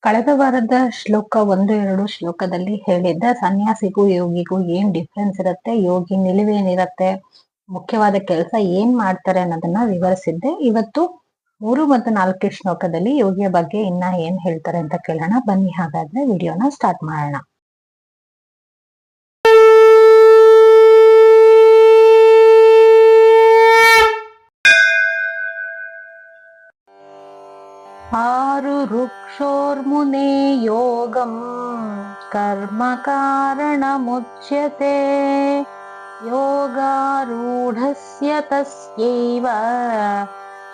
ಕಳೆದ ವಾರದ ಶ್ಲೋಕ 1-2 ಶ್ಲೋಕದಲ್ಲಿ ಹೇಳಿದ್ದ ಸನ್ಯಾಸಿಗೂ ಯೋಗಿಗೂ ಏನ್ ಡಿಫ್ರೆನ್ಸ್ ಇರುತ್ತೆ, ಯೋಗಿ ನಿಲುವೇನಿರತ್ತೆ, ಮುಖ್ಯವಾದ ಕೆಲಸ ಏನ್ ಮಾಡ್ತಾರೆ ಅನ್ನೋದನ್ನ ವಿವರಿಸಿದ್ದೆ. ಇವತ್ತು 3 ಮತ್ತು 4 ಶ್ಲೋಕದಲ್ಲಿ ಯೋಗಿಯ ಬಗ್ಗೆ ಇನ್ನ ಏನ್ ಹೇಳ್ತಾರೆ ಅಂತ ಕೇಳೋಣ. ಬನ್ನಿ ಹಾಗಾದ್ರೆ ವಿಡಿಯೋನ ಸ್ಟಾರ್ಟ್ ಮಾಡೋಣ. ಆರುರುಕ್ಷೋರ್ಮುನೆ ಯೋಗಂ ಕರ್ಮ ಕಾರಣಮುಚ್ಯತೆ ಯೋಗಾರೂಢಸ್ಯ ತಸ್ಯೈವ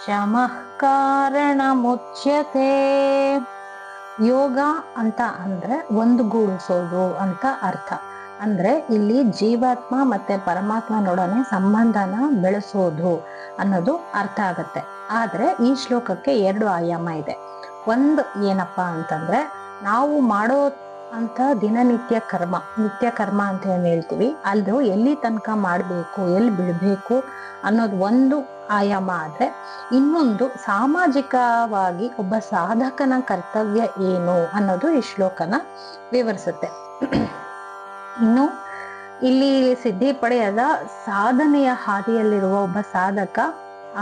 ಶಮಃ ಕಾರಣಮುಚ್ಯತೆ. ಯೋಗ ಅಂತ ಅಂದ್ರೆ ಒಂದುಗೂಡಿಸೋದು ಅಂತ ಅರ್ಥ. ಅಂದ್ರೆ ಇಲ್ಲಿ ಜೀವಾತ್ಮ ಮತ್ತೆ ಪರಮಾತ್ಮನೊಡನೆ ಸಂಬಂಧನ ಬೆಳೆಸೋದು ಅನ್ನೋದು ಅರ್ಥ ಆಗತ್ತೆ. ಆದ್ರೆ ಈ ಶ್ಲೋಕಕ್ಕೆ 2 ಆಯಾಮ ಇದೆ. ಒಂದು ಏನಪ್ಪಾ ಅಂತಂದ್ರೆ, ನಾವು ಮಾಡೋ ಅಂತ ದಿನನಿತ್ಯ ಕರ್ಮ, ನಿತ್ಯ ಕರ್ಮ ಅಂತ ಏನ್ ಹೇಳ್ತೀವಿ, ಅದು ಎಲ್ಲಿ ತನಕ ಮಾಡ್ಬೇಕು, ಎಲ್ಲಿ ಬಿಡ್ಬೇಕು ಅನ್ನೋದು ಒಂದು ಆಯಾಮ ಆದ್ರೆ, ಇನ್ನೊಂದು ಸಾಮಾಜಿಕವಾಗಿ ಒಬ್ಬ ಸಾಧಕನ ಕರ್ತವ್ಯ ಏನು ಅನ್ನೋದು ಈ ಶ್ಲೋಕನ ವಿವರಿಸುತ್ತೆ. ಇನ್ನು ಇಲ್ಲಿ ಸಿದ್ಧಿ ಪಡೆಯದ ಸಾಧನೆಯ ಹಾದಿಯಲ್ಲಿರುವ ಒಬ್ಬ ಸಾಧಕ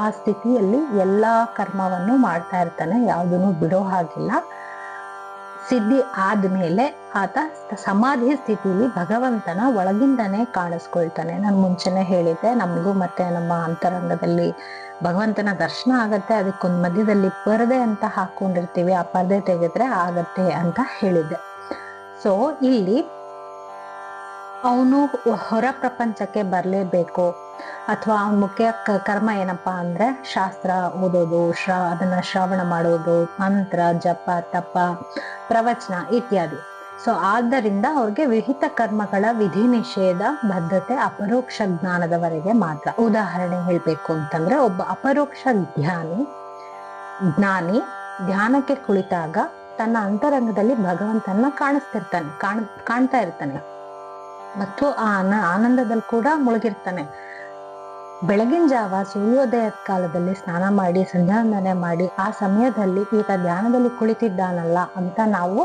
ಆ ಸ್ಥಿತಿಯಲ್ಲಿ ಎಲ್ಲಾ ಕರ್ಮವನ್ನು ಮಾಡ್ತಾ ಇರ್ತಾನೆ, ಯಾವುದನ್ನು ಬಿಡೋ ಹಾಗಿಲ್ಲ. ಸಿದ್ಧಿ ಆದ್ಮೇಲೆ ಆತ ಸಮಾಧಿ ಸ್ಥಿತಿಯಲ್ಲಿ ಭಗವಂತನ ಒಳಗಿಂದನೇ ಕಾಣಿಸ್ಕೊಳ್ತಾನೆ. ನಾನು ಮುಂಚೆನೆ ಹೇಳಿದ್ದೆ, ನಮಗೂ ಮತ್ತೆ ನಮ್ಮ ಅಂತರಂಗದಲ್ಲಿ ಭಗವಂತನ ದರ್ಶನ ಆಗತ್ತೆ. ಅದಕ್ಕೊಂದು ಮಧ್ಯದಲ್ಲಿ ಪರದೆ ಅಂತ ಹಾಕೊಂಡಿರ್ತೀವಿ, ಆ ಪರದೆ ತೆಗೆದ್ರೆ ಆಗತ್ತೆ ಅಂತ ಹೇಳಿದ್ದೆ. ಸೊ ಇಲ್ಲಿ ಅವನು ಹೊರ ಪ್ರಪಂಚಕ್ಕೆ ಬರ್ಲೇಬೇಕು, ಅಥವಾ ಅವನ ಮುಖ್ಯ ಕರ್ಮ ಏನಪ್ಪಾ ಅಂದ್ರೆ ಶಾಸ್ತ್ರ ಓದೋದು, ಅದನ್ನ ಶ್ರವಣ ಮಾಡೋದು, ಮಂತ್ರ ಜಪ ತಪ ಪ್ರವಚನ ಇತ್ಯಾದಿ. ಸೊ ಆದ್ದರಿಂದ ಅವ್ರಿಗೆ ವಿಹಿತ ಕರ್ಮಗಳ ವಿಧಿ ನಿಷೇಧ ಬದ್ಧತೆ ಅಪರೋಕ್ಷ ಜ್ಞಾನದವರೆಗೆ ಮಾತ್ರ. ಉದಾಹರಣೆ ಹೇಳ್ಬೇಕು ಅಂತಂದ್ರೆ, ಒಬ್ಬ ಅಪರೋಕ್ಷ ಜ್ಞಾನಿ ಧ್ಯಾನಕ್ಕೆ ಕುಳಿತಾಗ ತನ್ನ ಅಂತರಂಗದಲ್ಲಿ ಭಗವಂತನ ಕಾಣ್ತಾ ಇರ್ತಾನೆ ಮತ್ತು ಆ ಆನಂದದಲ್ಲಿ ಕೂಡ ಮುಳುಗಿರ್ತಾನೆ. ಬೆಳಗಿನ ಜಾವ ಸೂರ್ಯೋದಯದ ಕಾಲದಲ್ಲಿ ಸ್ನಾನ ಮಾಡಿ ಸಂಧ್ಯಾವಂದನೆ ಮಾಡಿ ಆ ಸಮಯದಲ್ಲಿ ಈತ ಧ್ಯಾನದಲ್ಲಿ ಕುಳಿತಿದ್ದಾನಲ್ಲ ಅಂತ ನಾವು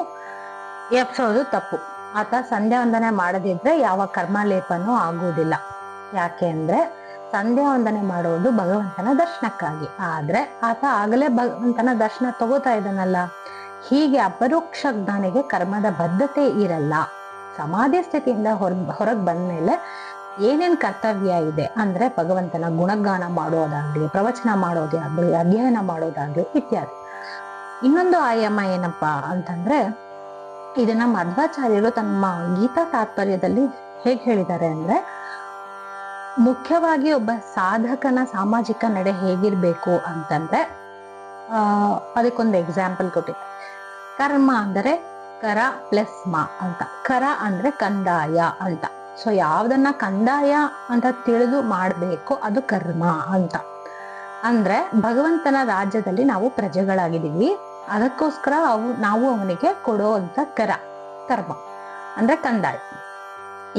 ಎಪ್ಸೋದು ತಪ್ಪು. ಆತ ಸಂಧ್ಯಾವಂದನೆ ಮಾಡದಿದ್ರೆ ಯಾವ ಕರ್ಮಲೇಪನೂ ಆಗುವುದಿಲ್ಲ. ಯಾಕೆ ಅಂದ್ರೆ ಸಂಧ್ಯಾವಂದನೆ ಮಾಡೋದು ಭಗವಂತನ ದರ್ಶನಕ್ಕಾಗಿ. ಆದ್ರೆ ಆತ ಆಗಲೇ ಭಗವಂತನ ದರ್ಶನ ತಗೋತಾ ಇದ್ದಾನಲ್ಲ. ಹೀಗೆ ಅಪರೋಕ್ಷ ಜ್ಞಾನಿಗೆ ಕರ್ಮದ ಬದ್ಧತೆ ಇರಲ್ಲ. ಸಮಾಧಿ ಸ್ಥಿತಿಯಿಂದ ಹೊರಗ್ ಬಂದ್ಮೇಲೆ ಏನೇನ್ ಕರ್ತವ್ಯ ಇದೆ ಅಂದ್ರೆ ಭಗವಂತನ ಗುಣಗಾನ ಮಾಡೋದಾಗ್ಲಿ, ಪ್ರವಚನ ಮಾಡೋದಾಗ್ಲಿ, ಅಧ್ಯಯನ ಮಾಡೋದಾಗ್ಲಿ ಇತ್ಯಾದಿ. ಇನ್ನೊಂದು ಆಯಾಮ ಏನಪ್ಪಾ ಅಂತಂದ್ರೆ, ಇದನ್ನ ಮಧ್ವಾಚಾರ್ಯರು ತಮ್ಮ ಗೀತಾ ತಾತ್ಪರ್ಯದಲ್ಲಿ ಹೇಗ್ ಹೇಳಿದ್ದಾರೆ ಅಂದ್ರೆ, ಮುಖ್ಯವಾಗಿ ಒಬ್ಬ ಸಾಧಕನ ಸಾಮಾಜಿಕ ನಡೆ ಹೇಗಿರ್ಬೇಕು ಅಂತಂದ್ರೆ, ಅದಕ್ಕೊಂದು ಎಕ್ಸಾಂಪಲ್ ಕೊಟ್ಟಿದ್ದಾರೆ. ಕರ್ಮ ಅಂದರೆ ಕರ ಪ್ಲಸ್ ಮಾ ಅಂತ. ಕರ ಅಂದ್ರೆ ಕಂದಾಯ ಅಂತ. ಸೊ ಯಾವ್ದನ್ನ ಕಂದಾಯ ಅಂತ ತಿಳಿದು ಮಾಡ್ಬೇಕು ಅದು ಕರ್ಮ ಅಂತ. ಅಂದ್ರೆ ಭಗವಂತನ ರಾಜ್ಯದಲ್ಲಿ ನಾವು ಪ್ರಜೆಗಳಾಗಿದ್ದೀವಿ, ಅದಕ್ಕೋಸ್ಕರ ನಾವು ಅವನಿಗೆ ಕೊಡೋ ಅಂತ ಕರ್ಮ ಅಂದ್ರೆ ಕಂದಾಯ.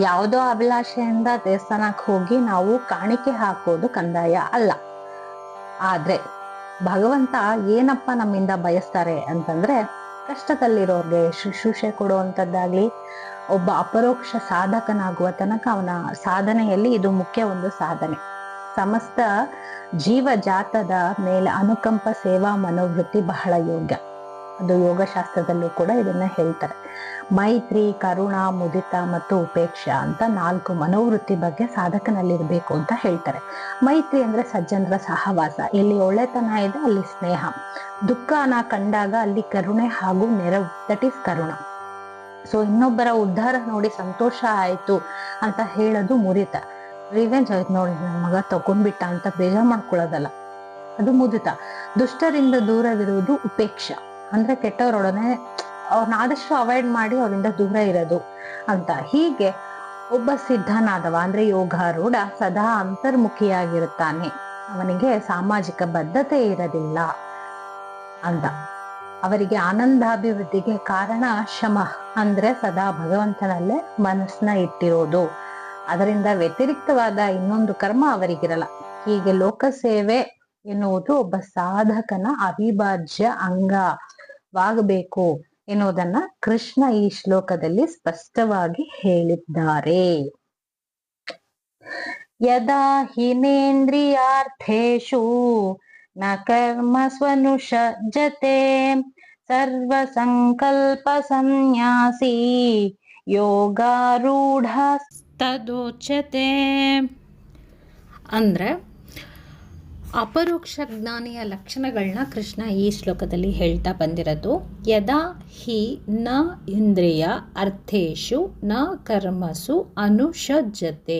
ಯಾವುದೋ ಅಭಿಲಾಷೆಯಿಂದ ದೇವಸ್ಥಾನಕ್ಕೆ ಹೋಗಿ ನಾವು ಕಾಣಿಕೆ ಹಾಕೋದು ಕಂದಾಯ ಅಲ್ಲ. ಆದ್ರೆ ಭಗವಂತ ಏನಪ್ಪ ನಮ್ಮಿಂದ ಬಯಸ್ತಾರೆ ಅಂತಂದ್ರೆ, ಕಷ್ಟದಲ್ಲಿರೋರ್ಗೆ ಶುಶ್ರೂಷೆ ಕೊಡುವಂಥದ್ದಾಗ್ಲಿ, ಒಬ್ಬ ಅಪರೋಕ್ಷ ಸಾಧಕನಾಗುವ ತನಕ ಅವನ ಸಾಧನೆಯಲ್ಲಿ ಇದು ಮುಖ್ಯ ಒಂದು ಸಾಧನೆ. ಸಮಸ್ತ ಜೀವ ಜಾತದ ಮೇಲೆ ಅನುಕಂಪ ಸೇವಾ ಮನೋವೃತ್ತಿ ಬಹಳ ಯೋಗ್ಯ. ಅದು ಯೋಗಶಾಸ್ತ್ರದಲ್ಲೂ ಕೂಡ ಇದನ್ನ ಹೇಳ್ತಾರೆ. ಮೈತ್ರಿ, ಕರುಣ, ಮುದಿತ ಮತ್ತು ಉಪೇಕ್ಷಾ ಅಂತ 4 ಮನೋವೃತ್ತಿ ಬಗ್ಗೆ ಸಾಧಕನಲ್ಲಿರ್ಬೇಕು ಅಂತ ಹೇಳ್ತಾರೆ. ಮೈತ್ರಿ ಅಂದ್ರೆ ಸಜ್ಜನರ ಸಹವಾಸ. ಎಲ್ಲಿ ಒಳ್ಳೆತನ ಇದೆ ಅಲ್ಲಿ ಸ್ನೇಹ. ದುಃಖನ ಕಂಡಾಗ ಅಲ್ಲಿ ಕರುಣೆ ಹಾಗೂ ನೆರವು, ದಟ್ ಈಸ್ ಕರುಣ. ಸೊ ಇನ್ನೊಬ್ಬರ ಉದ್ಧಾರ ನೋಡಿ ಸಂತೋಷ ಆಯ್ತು ಅಂತ ಹೇಳೋದು ಮುದಿತ. ರಿವೆಂಜ್ ಆಯ್ತು ನೋಡಿ ನನ್ನ ಮಗ ತಗೊಂಡ್ಬಿಟ್ಟ ಅಂತ ಬೇಜಾರ್ ಮಾಡ್ಕೊಳ್ಳೋದಲ್ಲ, ಅದು ಮುದಿತ. ದುಷ್ಟರಿಂದ ದೂರವಿರುವುದು ಉಪೇಕ್ಷಾ. ಅಂದ್ರೆ ಕೆಟ್ಟವರೊಡನೆ ಅವ್ರನ್ನ ಆದಷ್ಟು ಅವಾಯ್ಡ್ ಮಾಡಿ ಅವರಿಂದ ದೂರ ಇರೋದು ಅಂತ. ಹೀಗೆ ಒಬ್ಬ ಸಿದ್ಧನಾದವ ಅಂದ್ರೆ ಯೋಗಾರೂಢ ಸದಾ ಅಂತರ್ಮುಖಿಯಾಗಿರುತ್ತಾನೆ, ಅವನಿಗೆ ಸಾಮಾಜಿಕ ಬದ್ಧತೆ ಇರಲಿಲ್ಲ ಅಂತ. ಅವರಿಗೆ ಆನಂದಾಭಿವೃದ್ಧಿಗೆ ಕಾರಣ ಶಮ ಅಂದ್ರೆ ಸದಾ ಭಗವಂತನಲ್ಲೇ ಮನಸ್ಸನ್ನ ಇಟ್ಟಿರೋದು. ಅದರಿಂದ ವ್ಯತಿರಿಕ್ತವಾದ ಇನ್ನೊಂದು ಕರ್ಮ ಅವರಿಗಿರಲ್ಲ. ಹೀಗೆ ಲೋಕಸೇವೆ ಎನ್ನುವುದು ಒಬ್ಬ ಸಾಧಕನ ಅವಿಭಾಜ್ಯ ಅಂಗವಾಗಬೇಕು ಎನ್ನುವುದನ್ನ ಕೃಷ್ಣ ಈ ಶ್ಲೋಕದಲ್ಲಿ ಸ್ಪಷ್ಟವಾಗಿ ಹೇಳಿದ್ದಾರೆ. ಯದಾ ಹಿನೇಂದ್ರಿಯಾರ್ಥೇಷು ನ ಕರ್ಮಸ್ವನುಷಜ್ಜತೆ ಸರ್ವ ಸಂಕಲ್ಪ ಸನ್ಯಾಸಿ ಯೋಗಾರೂಢ ತದೋಚ್ಯತೆ. ಅಂದರೆ ಅಪರೋಕ್ಷ ಜ್ಞಾನಿಯ ಲಕ್ಷಣಗಳನ್ನ ಕೃಷ್ಣ ಈ ಶ್ಲೋಕದಲ್ಲಿ ಹೇಳ್ತಾ ಬಂದಿರೋದು. ಯದಾ ಹಿ ನ ಇಂದ್ರಿಯ ಅರ್ಥೇಶು ನ ಕರ್ಮಸು ಅನುಷಜ್ಜತೆ.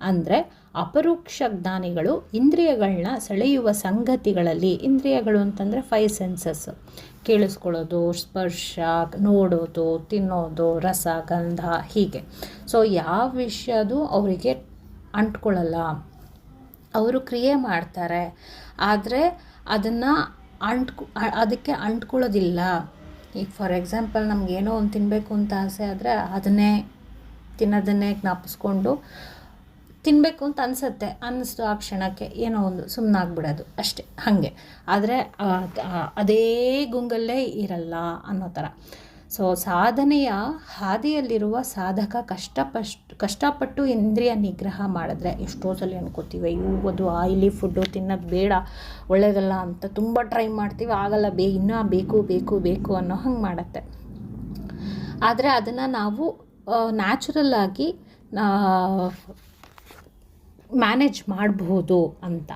ಅಂದರೆ ಅಪರೋಕ್ಷ ಜ್ಞಾನಿಗಳು ಇಂದ್ರಿಯಗಳನ್ನ ಸೆಳೆಯುವ ಸಂಗತಿಗಳಲ್ಲಿ, ಇಂದ್ರಿಯಗಳು ಅಂತಂದರೆ 5 ಸೆನ್ಸಸ್, ಕೇಳಿಸ್ಕೊಳ್ಳೋದು, ಸ್ಪರ್ಶ, ನೋಡೋದು, ತಿನ್ನೋದು, ರಸ, ಗಂಧ, ಹೀಗೆ. ಸೊ ಯಾವ ವಿಷಯದು ಅವರಿಗೆ ಅಂಟ್ಕೊಳ್ಳಲ್ಲ, ಅವರು ಕ್ರಿಯೆ ಮಾಡ್ತಾರೆ, ಆದರೆ ಅದನ್ನು ಅದಕ್ಕೆ ಅಂಟ್ಕೊಳ್ಳೋದಿಲ್ಲ. ಈಗ ಫಾರ್ ಎಕ್ಸಾಂಪಲ್ ನಮಗೇನೋ ಒಂದು ತಿನ್ನಬೇಕು ಅಂತ ಆಸೆ ಆದರೆ ಅದನ್ನೇ ತಿನ್ನೋದನ್ನೇ ಜ್ಞಾಪಿಸ್ಕೊಂಡು ತಿನ್ನಬೇಕು ಅಂತ ಅನ್ನಿಸ್ತು ಆ ಕ್ಷಣಕ್ಕೆ ಏನೋ ಒಂದು ಸುಮ್ಮನಾಗ್ಬಿಡೋದು ಅಷ್ಟೇ, ಹಾಗೆ. ಆದರೆ ಅದೇ ಗುಂಗಲ್ಲೇ ಇರಲ್ಲ ಅನ್ನೋ ಥರ. ಸೊ ಸಾಧನೆಯ ಹಾದಿಯಲ್ಲಿರುವ ಸಾಧಕ ಕಷ್ಟಪಟ್ಟು ಇಂದ್ರಿಯ ನಿಗ್ರಹ ಮಾಡಿದ್ರೆ, ಎಷ್ಟೋ ಸಲ ಅನ್ಕೋತೀವಿ ಅದು ಆಯಿಲಿ ಫುಡ್ಡು ತಿನ್ನೋದು ಬೇಡ, ಒಳ್ಳೆಯದಲ್ಲ ಅಂತ ತುಂಬ ಟ್ರೈ ಮಾಡ್ತೀವಿ, ಆಗಲ್ಲ, ಇನ್ನೂ ಬೇಕು ಅನ್ನೋ ಹಂಗೆ ಮಾಡುತ್ತೆ. ಆದರೆ ಅದನ್ನು ನಾವು ನ್ಯಾಚುರಲ್ಲಾಗಿ ಮ್ಯಾನೇಜ್ ಮಾಡಬಹುದು ಅಂತ.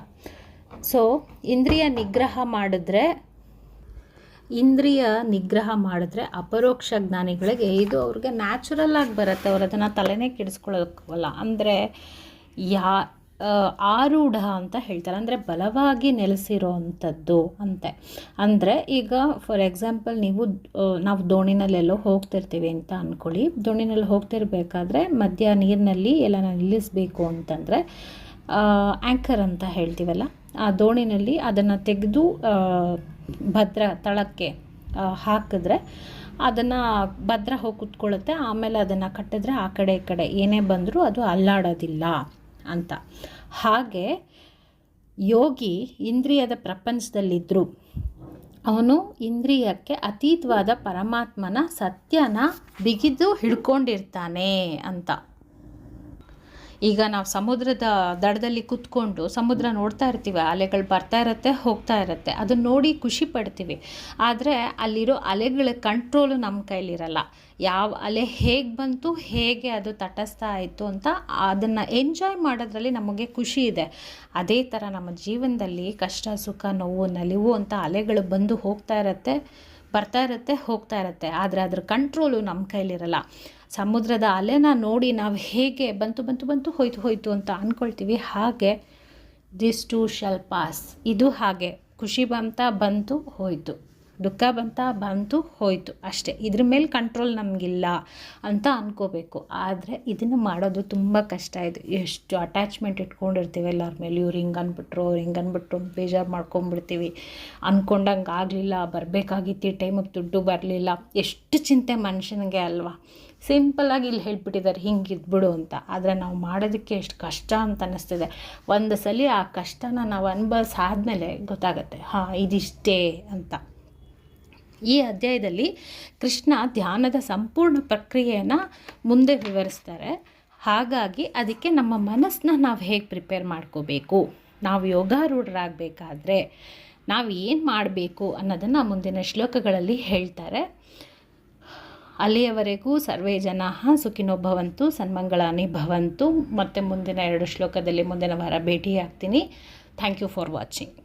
ಸೊ ಇಂದ್ರಿಯ ನಿಗ್ರಹ ಮಾಡಿದ್ರೆ ಅಪರೋಕ್ಷ ಜ್ಞಾನಿಗಳಿಗೆ ಇದು ಅವ್ರಿಗೆ ನ್ಯಾಚುರಲ್ ಆಗಿ ಬರುತ್ತೆ, ಅವ್ರು ಅದನ್ನು ತಲೆನೇ ಕೆಡಿಸ್ಕೊಳ್ಳೋಕ್ಕಲ್ಲ. ಅಂದರೆ ಆರೂಢ ಅಂತ ಹೇಳ್ತಾರೆ, ಅಂದರೆ ಬಲವಾಗಿ ನೆಲೆಸಿರೋ ಅಂಥದ್ದು ಅಂತೆ. ಅಂದರೆ ಈಗ ಫಾರ್ ಎಕ್ಸಾಂಪಲ್ ನಾವು ದೋಣಿನಲ್ಲೆಲ್ಲೋ ಹೋಗ್ತಿರ್ತೀವಿ ಅಂತ ಅಂದ್ಕೊಳ್ಳಿ. ದೋಣಿನಲ್ಲಿ ಹೋಗ್ತಿರ್ಬೇಕಾದ್ರೆ ಮಧ್ಯ ನೀರಿನಲ್ಲಿ ಎಲ್ಲ ನಿಲ್ಲಿಸಬೇಕು ಅಂತಂದರೆ ಆ್ಯಂಕರ್ ಅಂತ ಹೇಳ್ತೀವಲ್ಲ, ಆ ದೋಣಿನಲ್ಲಿ ಅದನ್ನು ತೆಗೆದು ಭದ್ರ ತಳಕ್ಕೆ ಹಾಕಿದ್ರೆ ಅದನ್ನು ಭದ್ರ ಹೋಗಿ ಕೂತ್ಕೊಳ್ಳುತ್ತೆ. ಆಮೇಲೆ ಅದನ್ನು ಕಟ್ಟಿದ್ರೆ ಆ ಕಡೆ ಈ ಕಡೆ ಏನೇ ಬಂದರೂ ಅದು ಅಲ್ಲಾಡೋದಿಲ್ಲ ಅಂತ. ಹಾಗೆ ಯೋಗಿ ಇಂದ್ರಿಯದ ಪ್ರಪಂಚದಲ್ಲಿದ್ದರೂ ಅವನು ಇಂದ್ರಿಯಕ್ಕೆ ಅತೀತವಾದ ಪರಮಾತ್ಮನ ಸತ್ಯನ ಬಿಗಿದು ಹಿಡ್ಕೊಂಡಿರ್ತಾನೆ ಅಂತ. ಈಗ ನಾವು ಸಮುದ್ರದ ದಡದಲ್ಲಿ ಕೂತ್ಕೊಂಡು ಸಮುದ್ರ ನೋಡ್ತಾ ಇರ್ತೀವಿ, ಅಲೆಗಳು ಬರ್ತಾ ಇರುತ್ತೆ, ಹೋಗ್ತಾ ಇರುತ್ತೆ, ಅದನ್ನು ನೋಡಿ ಖುಷಿ ಪಡ್ತೀವಿ. ಆದರೆ ಅಲ್ಲಿರೋ ಅಲೆಗಳ ಕಂಟ್ರೋಲು ನಮ್ಮ ಕೈಲಿರಲ್ಲ. ಯಾವ ಅಲೆ ಹೇಗೆ ಬಂತು, ಹೇಗೆ ಅದು ತಟಸ್ಥ ಆಯಿತು ಅಂತ ಅದನ್ನು ಎಂಜಾಯ್ ಮಾಡೋದ್ರಲ್ಲಿ ನಮಗೆ ಖುಷಿ ಇದೆ. ಅದೇ ಥರ ನಮ್ಮ ಜೀವನದಲ್ಲಿ ಕಷ್ಟ, ಸುಖ, ನೋವು, ನಲಿವು ಅಂತ ಅಲೆಗಳು ಬಂದು ಹೋಗ್ತಾ ಇರುತ್ತೆ, ಬರ್ತಾ ಇರುತ್ತೆ, ಹೋಗ್ತಾ ಇರುತ್ತೆ. ಆದರೆ ಅದ್ರ ಕಂಟ್ರೋಲು ನಮ್ಮ ಕೈಲಿರಲ್ಲ. ಸಮುದ್ರದ ಅಲೆನ ನೋಡಿ ನಾವು ಹೇಗೆ ಬಂತು ಹೋಯ್ತು ಅಂತ ಅಂದ್ಕೊಳ್ತೀವಿ, ಹಾಗೆ ದಿಸ್ ಟು ಶಾಲ್ ಪಾಸ್. ಇದು ಹಾಗೆ, ಖುಷಿ ಬಂತು ಹೋಯಿತು, ದುಃಖ ಬಂತು ಹೋಯಿತು ಅಷ್ಟೇ. ಇದ್ರ ಮೇಲೆ ಕಂಟ್ರೋಲ್ ನಮಗಿಲ್ಲ ಅಂತ ಅಂದ್ಕೋಬೇಕು. ಆದರೆ ಇದನ್ನು ಮಾಡೋದು ತುಂಬ ಕಷ್ಟ ಇದೆ. ಎಷ್ಟು ಅಟ್ಯಾಚ್ಮೆಂಟ್ ಇಟ್ಕೊಂಡಿರ್ತೀವಿ ಎಲ್ಲರ ಮೇಲೆ, ಇವ್ರು ಹಿಂಗೆ ಅಂದ್ಬಿಟ್ರು ಬೇಜಾರು ಮಾಡ್ಕೊಂಬಿಡ್ತೀವಿ. ಅಂದ್ಕೊಂಡಂಗೆ ಆಗಲಿಲ್ಲ, ಬರಬೇಕಾಗಿತ್ತು ಟೈಮಿಗೆ ದುಡ್ಡು ಬರಲಿಲ್ಲ, ಎಷ್ಟು ಚಿಂತೆ ಮನುಷ್ಯನಿಗೆ ಅಲ್ವಾ. ಸಿಂಪಲ್ಲಾಗಿ ಇಲ್ಲಿ ಹೇಳ್ಬಿಟ್ಟಿದ್ದಾರೆ ಹಿಂಗೆ ಇದ್ಬಿಡು ಅಂತ. ಆದರೆ ನಾವು ಮಾಡೋದಕ್ಕೆ ಎಷ್ಟು ಕಷ್ಟ ಅಂತ ಅನ್ನಿಸ್ತಿದೆ. ಒಂದು ಸಲ ಆ ಕಷ್ಟನ ನಾವು ಅನುಭವಿಸಾದ್ಮೇಲೆ ಗೊತ್ತಾಗುತ್ತೆ, ಇದಿಷ್ಟೇ ಅಂತ. ಈ ಅಧ್ಯಾಯದಲ್ಲಿ ಕೃಷ್ಣ ಧ್ಯಾನದ ಸಂಪೂರ್ಣ ಪ್ರಕ್ರಿಯೆಯನ್ನು ಮುಂದೆ ವಿವರಿಸ್ತಾರೆ. ಹಾಗಾಗಿ ಅದಕ್ಕೆ ನಮ್ಮ ಮನಸ್ಸನ್ನ ನಾವು ಹೇಗೆ ಪ್ರಿಪೇರ್ ಮಾಡ್ಕೋಬೇಕು, ನಾವು ಯೋಗಾರೂಢರಾಗಬೇಕಾದ್ರೆ ನಾವು ಏನು ಮಾಡಬೇಕು ಅನ್ನೋದನ್ನು ಮುಂದಿನ ಶ್ಲೋಕಗಳಲ್ಲಿ ಹೇಳ್ತಾರೆ. ಅಲ್ಲಿಯವರೆಗೂ ಸರ್ವೇ ಜನಾಃ ಸುಖಿನೋ ಭವಂತು, ಸನ್ಮಂಗಳಾನಿ ಭವಂತು. ಮತ್ತು ಮುಂದಿನ 2 ಶ್ಲೋಕದಲ್ಲಿ ಮುಂದಿನ ವಾರ ಭೇಟಿಯಾಗ್ತೀನಿ. Thank you for watching.